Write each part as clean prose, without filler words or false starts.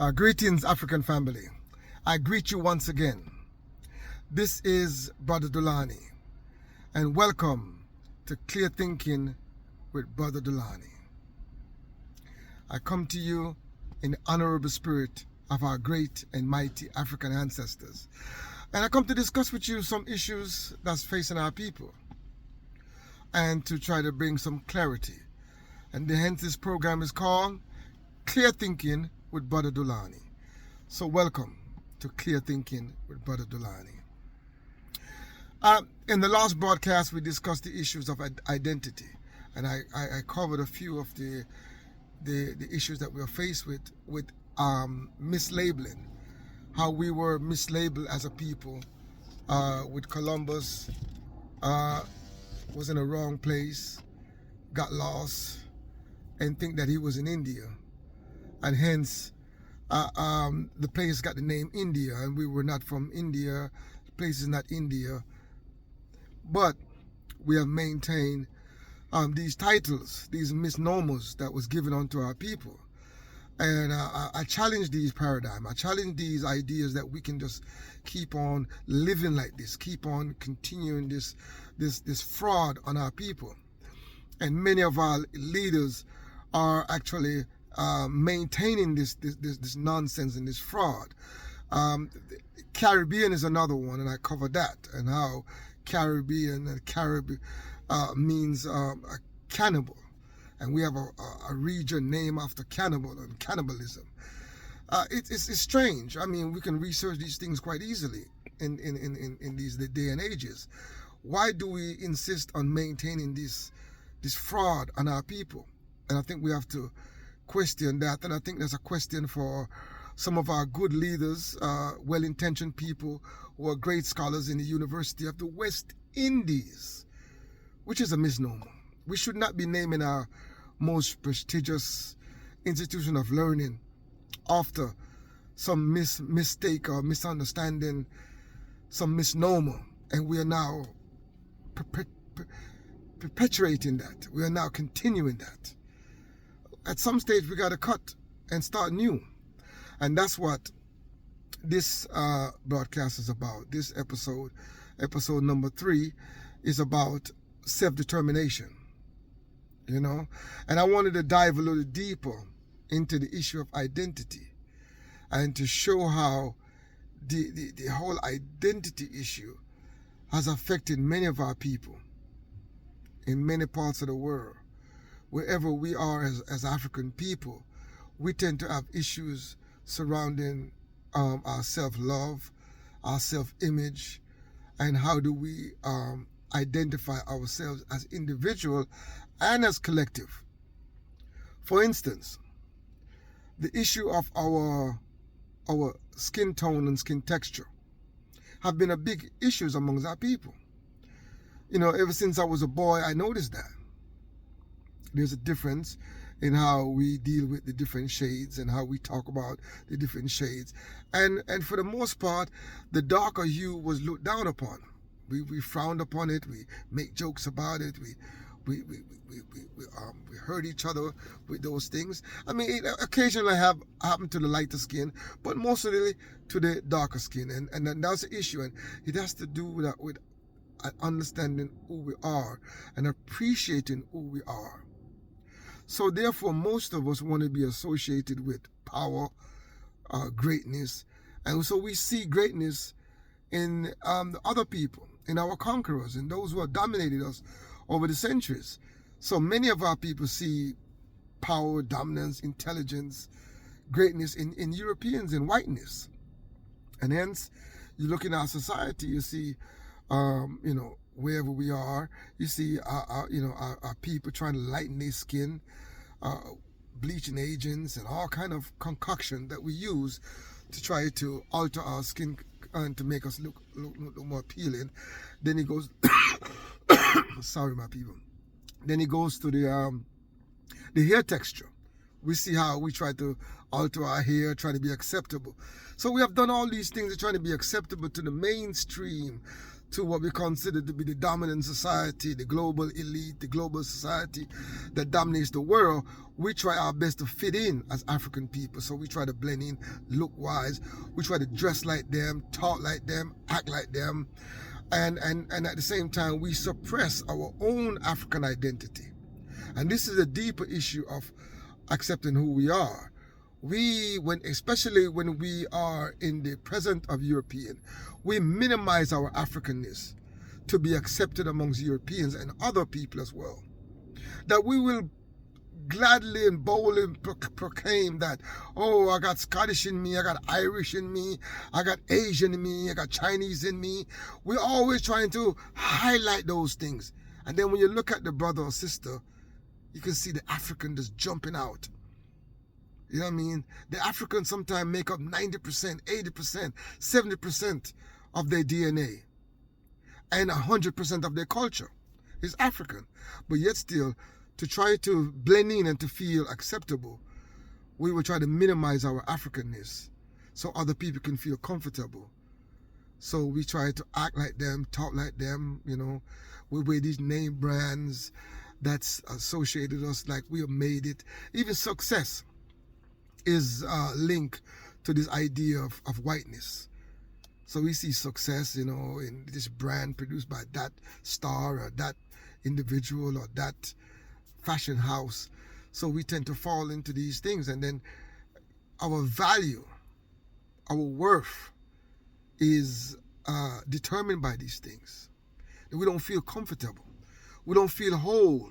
Greetings, African family. I greet you once again. This is Brother Dulani, and welcome to Clear Thinking with Brother Dulani. I come to you in the honorable spirit of our great and mighty African ancestors. And I come to discuss with you some issues that's facing our people and to try to bring some clarity. And hence this program is called Clear Thinking with Brother Dulani. So welcome to Clear Thinking with Brother Dulani. In the last broadcast, we discussed the issues of identity, and I covered a few of the issues that we are faced with mislabeling, how we were mislabeled as a people, with Columbus was in a wrong place, got lost, and think that he was in India. And hence, the place got the name India, and we were not from India. The place is not India. But we have maintained these titles, these misnomers that was given unto our people. And I challenge these paradigms. I challenge these ideas that we can just keep on living like this, keep on continuing this fraud on our people. And many of our leaders are actually maintaining this nonsense and this fraud. Caribbean is another one, and I covered that, and how Caribbean and Carib means a cannibal, and we have a region named after cannibal and cannibalism. It's strange. I mean, we can research these things quite easily in these day and ages. Why do we insist on maintaining this fraud on our people? And I think we have to question that, and I think there's a question for some of our good leaders, well-intentioned people who are great scholars in the University of the West Indies, which is a misnomer. We should not be naming our most prestigious institution of learning after some mistake or misunderstanding, some misnomer, and we are now perpetuating that. We are now continuing that. At some stage, we got to cut and start new. And that's what this broadcast is about. This episode number 3, is about self-determination. You know? And I wanted to dive a little deeper into the issue of identity and to show how the whole identity issue has affected many of our people in many parts of the world. Wherever we are as African people, we tend to have issues surrounding our self-love, our self-image, and how do we identify ourselves as individual and as collective. For instance, the issue of our skin tone and skin texture have been a big issues amongst our people. You know, ever since I was a boy, I noticed that. There's a difference in how we deal with the different shades and how we talk about the different shades. And for the most part, the darker hue was looked down upon. We frowned upon it. We make jokes about it. We hurt each other with those things. I mean, it occasionally happened to the lighter skin, but mostly to the darker skin. And that's the issue. And it has to do with understanding who we are and appreciating who we are. So therefore, most of us want to be associated with power, greatness. And so we see greatness in the other people, in our conquerors, in those who have dominated us over the centuries. So many of our people see power, dominance, intelligence, greatness in Europeans, in whiteness. And hence, you look in our society, you see, wherever we are, you see our people trying to lighten their skin, bleaching agents and all kind of concoction that we use to try to alter our skin and to make us look more appealing. Then it goes sorry my people. Then it goes to the hair texture. We see how we try to alter our hair, try to be acceptable. So we have done all these things to try to be acceptable to the mainstream, to what we consider to be the dominant society, the global elite, the global society that dominates the world, we try our best to fit in as African people. So we try to blend in look-wise. We try to dress like them, talk like them, act like them. And at the same time, we suppress our own African identity. And this is a deeper issue of accepting who we are. Especially when we are in the presence of European, we minimize our Africanness to be accepted amongst Europeans and other people as well. That we will gladly and boldly proclaim that, oh, I got Scottish in me, I got Irish in me, I got Asian in me, I got Chinese in me. We're always trying to highlight those things. And then when you look at the brother or sister, you can see the African just jumping out. You know what I mean? The Africans sometimes make up 90%, 80%, 70% of their DNA. And 100% of their culture is African. But yet still, to try to blend in and to feel acceptable, we will try to minimize our Africanness so other people can feel comfortable. So we try to act like them, talk like them, you know. We wear these name brands that's associated us like we have made it. Even success is linked to this idea of whiteness. So we see success, you know, in this brand produced by that star or that individual or that fashion house. So we tend to fall into these things, and then our value, our worth is determined by these things. And we don't feel comfortable. We don't feel whole.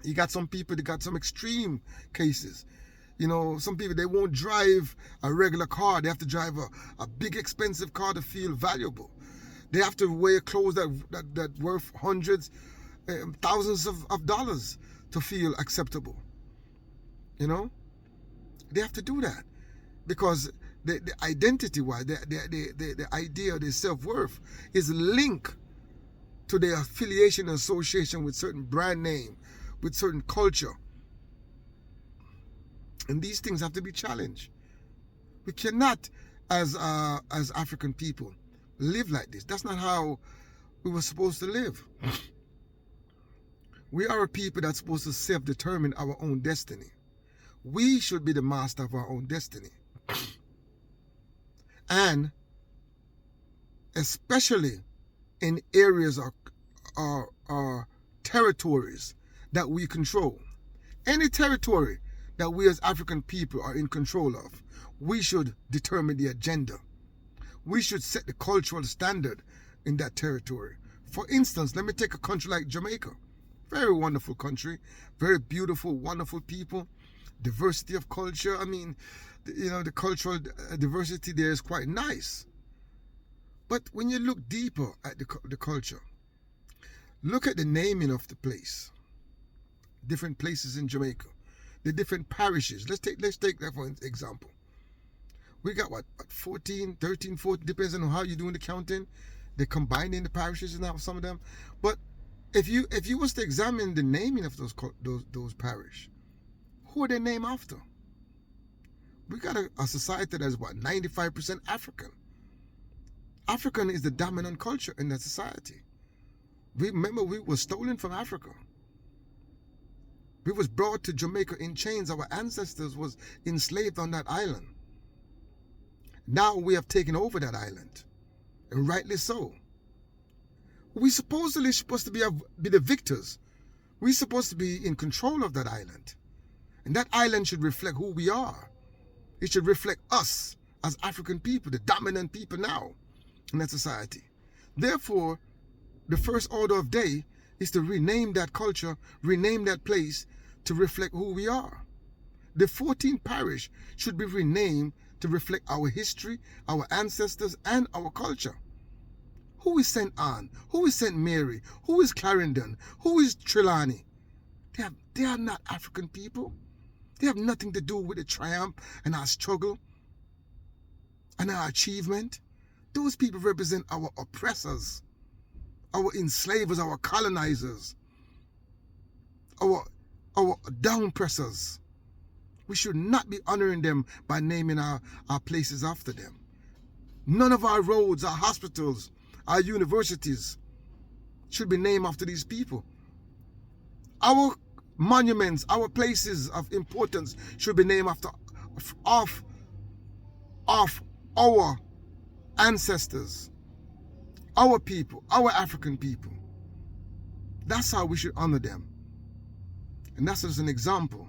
You got some people that got some extreme cases. You know, some people, they won't drive a regular car. They have to drive a big expensive car to feel valuable. They have to wear clothes that worth hundreds, thousands of dollars to feel acceptable. You know? They have to do that because the identity-wise, the idea of their self-worth is linked to their affiliation and association with certain brand name, with certain culture. And these things have to be challenged. We cannot, as African people, live like this. That's not how we were supposed to live. We are a people that's supposed to self-determine our own destiny. We should be the master of our own destiny. And especially in areas or territories that we control. Any territory that we as African people are in control of, we should determine the agenda. We should set the cultural standard in that territory. For instance, let me take a country like Jamaica. Very wonderful country, very beautiful, wonderful people, diversity of culture. I mean, you know, the cultural diversity there is quite nice. But when you look deeper at the culture, look at the naming of the place. Different places in Jamaica, the different parishes. Let's take that for example. We got what 14, 13, 14, depends on how you're doing the counting. They're combining the parishes now, some of them. But if you was to examine the naming of those parish, who are they named after? We got a society that is what 95% African. African is the dominant culture in that society. Remember, we were stolen from Africa. We was brought to Jamaica in chains. Our ancestors was enslaved on that island. Now we have taken over that island, and rightly so. We supposedly supposed to be the victors. We're supposed to be in control of that island, and that island should reflect who we are. It should reflect us as African people, the dominant people now in that society. Therefore, the first order of day is to rename that culture, rename that place to reflect who we are. The 14th parish should be renamed to reflect our history, our ancestors, and our culture. Who is St. Anne? Who is St. Mary? Who is Clarendon? Who is Trelawney? They are not African people. They have nothing to do with the triumph and our struggle and our achievement. Those people represent our oppressors, our enslavers, our colonizers, our downpressers. We should not be honoring them by naming our places after them. None of our roads, our hospitals, our universities should be named after these people. Our monuments, our places of importance should be named after of our ancestors, our people, our African people. That's how we should honor them. And that's just an example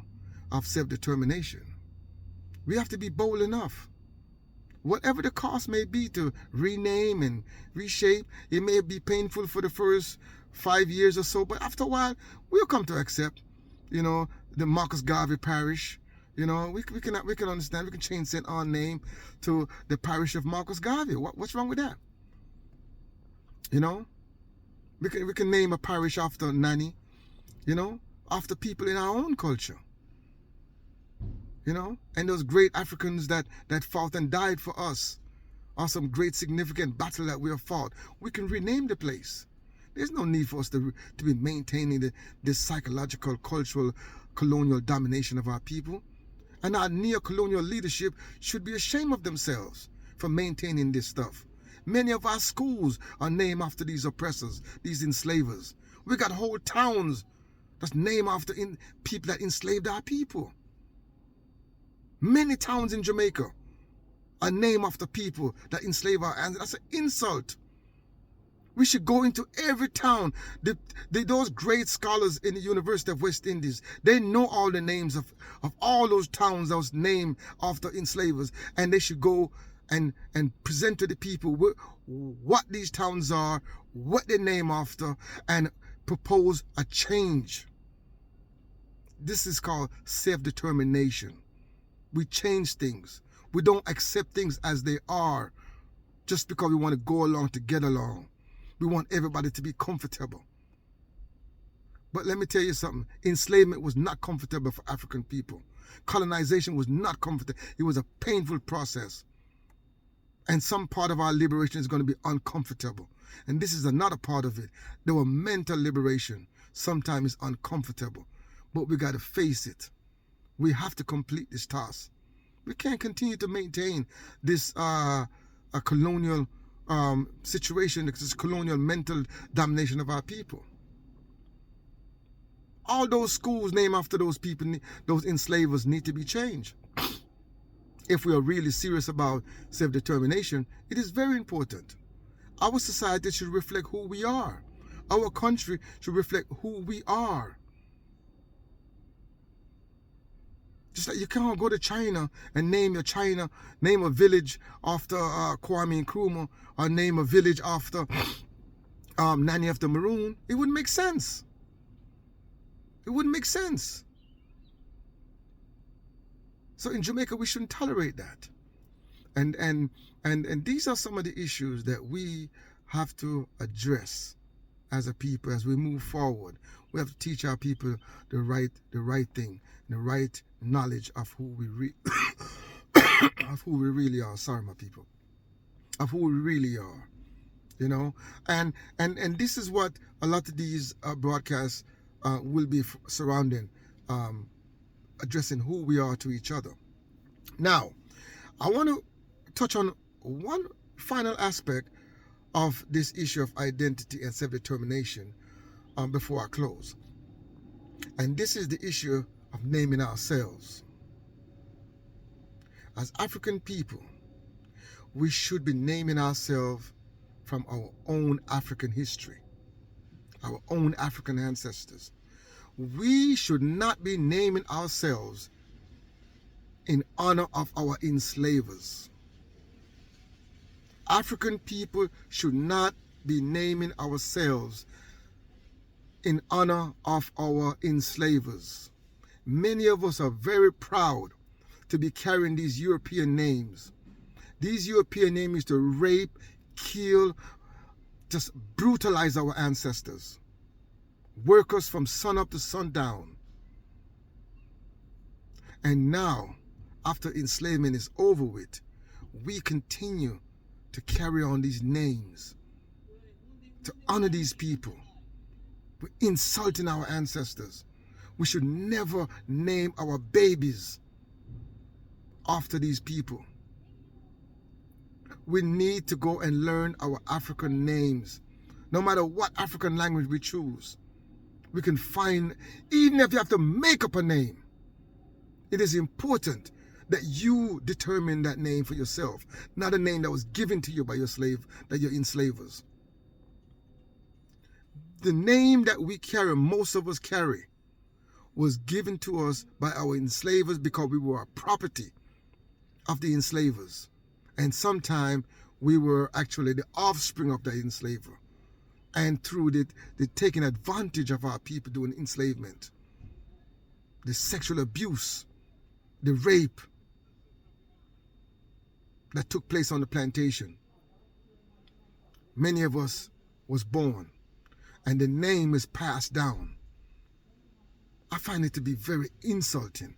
of self-determination. We have to be bold enough. Whatever the cost may be to rename and reshape, it may be painful for the first 5 years or so, but after a while, we'll come to accept, the Marcus Garvey Parish. We can understand. We can change St. Anne's name to the parish of Marcus Garvey. What's wrong with that? We can name a parish after Nani, after people in our own culture. And those great Africans that fought and died for us, or some great significant battle that we have fought. We can rename the place. There's no need for us to be maintaining this psychological, cultural, colonial domination of our people. And our neo-colonial leadership should be ashamed of themselves for maintaining this stuff. Many of our schools are named after these oppressors, these enslavers. We got whole towns that's named after people that enslaved our people. Many towns in Jamaica are named after people that enslave our ancestors. That's an insult. We should go into every town. Those great scholars in the University of West Indies, they know all the names of all those towns that was named after enslavers. And they should go and present to the people what these towns are, what they name after, and propose a change. This is called self-determination. We change things. We don't accept things as they are just because we want to go along to get along. We want everybody to be comfortable. But let me tell you something. Enslavement was not comfortable for African people. Colonization was not comfortable. It was a painful process. And some part of our liberation is going to be uncomfortable. And this is another part of it. Our mental liberation sometimes is uncomfortable. But we got to face it. We have to complete this task. We can't continue to maintain this a colonial situation, this colonial mental domination of our people. All those schools named after those people, those enslavers, need to be changed. If we are really serious about self-determination, it is very important. Our society should reflect who we are. Our country should reflect who we are. Just like you can't go to China and name a village after Kwame Nkrumah, or name a village after Nani of the Maroon. It wouldn't make sense. It wouldn't make sense. So in Jamaica, we shouldn't tolerate that. And these are some of the issues that we have to address as a people as we move forward. We have to teach our people the right thing, the right knowledge of who we really are. Sorry, my people, of who we really are, and this is what a lot of these broadcasts will be surrounding, addressing who we are to each other. Now, I want to touch on one final aspect of this issue of identity and self-determination before I close, and this is the issue of naming ourselves. As African people, we should be naming ourselves from our own African history, our own African ancestors. We should not be naming ourselves in honor of our enslavers. African people should not be naming ourselves in honor of our enslavers. Many of us are very proud to be carrying these European names. These European names used to rape, kill, just brutalize our ancestors. Work us from sun up to sundown. And now, after enslavement is over with, we continue to carry on these names, to honor these people. We're insulting our ancestors. We should never name our babies after these people. We need to go and learn our African names. No matter what African language we choose, we can find, even if you have to make up a name, it is important that you determine that name for yourself, not a name that was given to you by your enslavers. The name that we carry, most of us carry, was given to us by our enslavers because we were a property of the enslavers. And sometimes we were actually the offspring of the enslaver. And through the taking advantage of our people during enslavement, the sexual abuse, the rape that took place on the plantation, many of us was born, and the name is passed down. I find it to be very insulting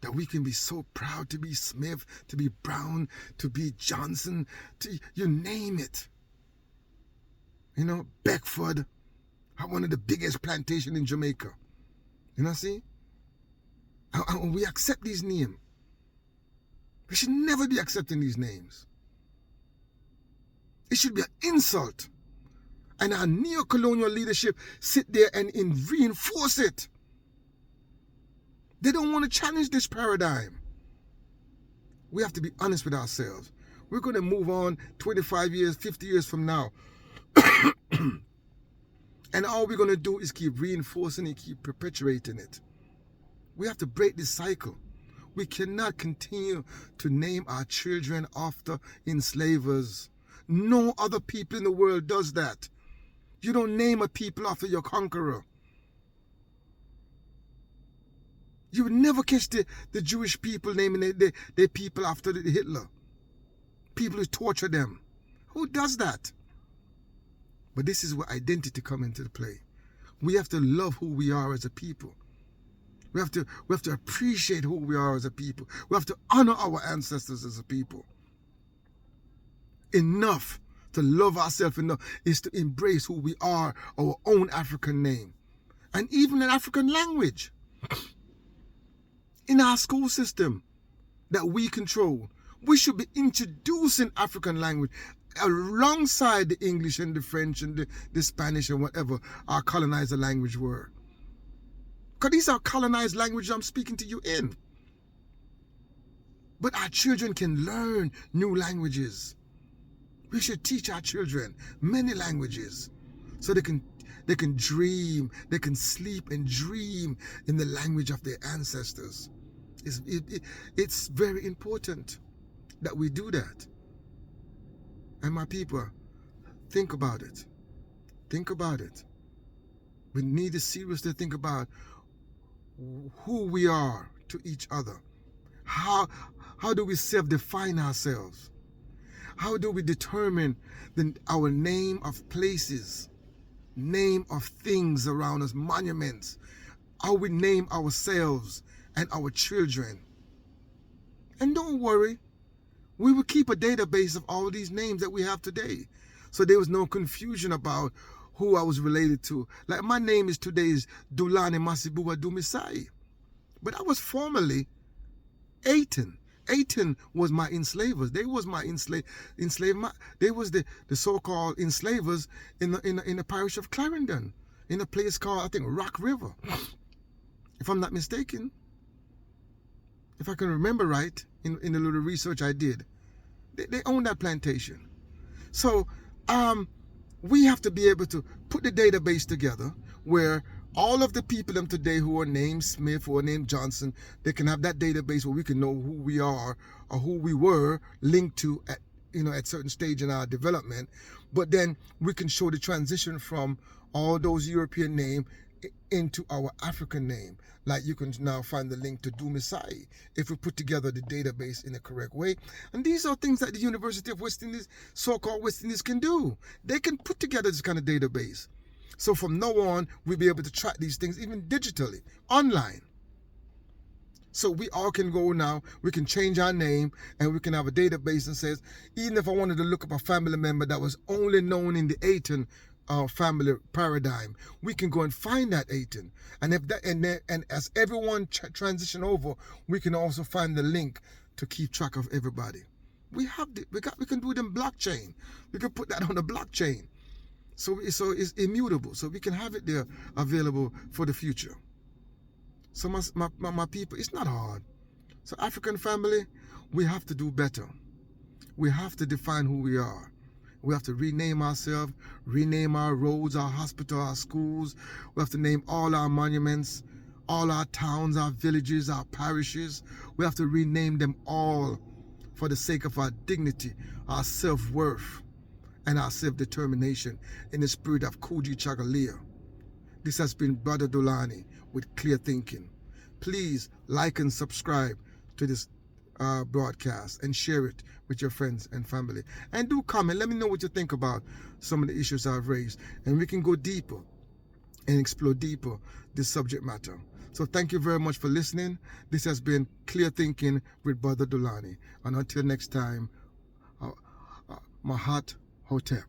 that we can be so proud to be Smith, to be Brown, to be Johnson, you name it. You know, Beckford, one of the biggest plantations in Jamaica. You know, see? And we accept these names. We should never be accepting these names. It should be an insult. And our neo-colonial leadership sit there and reinforce it. They don't want to challenge this paradigm. We have to be honest with ourselves. We're going to move on 25 years, 50 years from now. And all we're going to do is keep reinforcing it, keep perpetuating it. We have to break this cycle. We cannot continue to name our children after enslavers. No other people in the world does that. You don't name a people after your conqueror. You would never catch the Jewish people naming their people after Hitler. People who torture them. Who does that? But this is where identity comes into play. We have to love who we are as a people. We have to appreciate who we are as a people. We have to honor our ancestors as a people. Enough to love ourselves enough is to embrace who we are, our own African name, and even an African language. In our school system that we control, we should be introducing African language alongside the English and the French and the Spanish and whatever our colonizer language were. Because these are colonized languages I'm speaking to you in. But our children can learn new languages. We should teach our children many languages so they can dream, they can sleep and dream in the language of their ancestors. It's very important that we do that. And my people, think about it. Think about it. We need to seriously think about who we are to each other. How do we self-define ourselves? How do we determine our name of places, name of things around us, monuments, how we name ourselves and our children? And don't worry, we will keep a database of all these names that we have today. So there was no confusion about who I was related to. Like my name is today's Dulani Masibuwa Dumisai. But I was formerly Aiton. Aiton was my enslavers. They was my enslavement. They was the so-called enslavers in the parish of Clarendon, in a place called, I think, Rock River. If I'm not mistaken. If I can remember right, in the little research I did, they own that plantation. So we have to be able to put the database together where all of the people today who are named Smith or named Johnson, they can have that database where we can know who we are or who we were linked to at certain stage in our development. But then we can show the transition from all those European names into our African name. Like you can now find the link to Dumisai if we put together the database in the correct way. And these are things that the University of West Indies, so-called West Indies, can do. They can put together this kind of database. So from now on, we'll be able to track these things even digitally, online. So we all can go now, we can change our name, and we can have a database that says, even if I wanted to look up a family member that was only known in the Aiton family paradigm, we can go and find that Aiton. And if that and as everyone transition over, we can also find the link to keep track of everybody. We can do it in blockchain. We can put that on the blockchain. So it's immutable. So we can have it there available for the future. So my people, it's not hard. So African family, we have to do better. We have to define who we are. We have to rename ourselves, rename our roads, our hospitals, our schools. We have to name all our monuments, all our towns, our villages, our parishes. We have to rename them all for the sake of our dignity, our self-worth, and our self-determination in the spirit of Kuji Chagalia. This has been Brother Dulani with Clear Thinking. Please like and subscribe to this broadcast and share it with your friends and family. And do comment. Let me know what you think about some of the issues I've raised. And we can go deeper and explore deeper this subject matter. So thank you very much for listening. This has been Clear Thinking with Brother Dulani. And until next time, Mahat Hotep.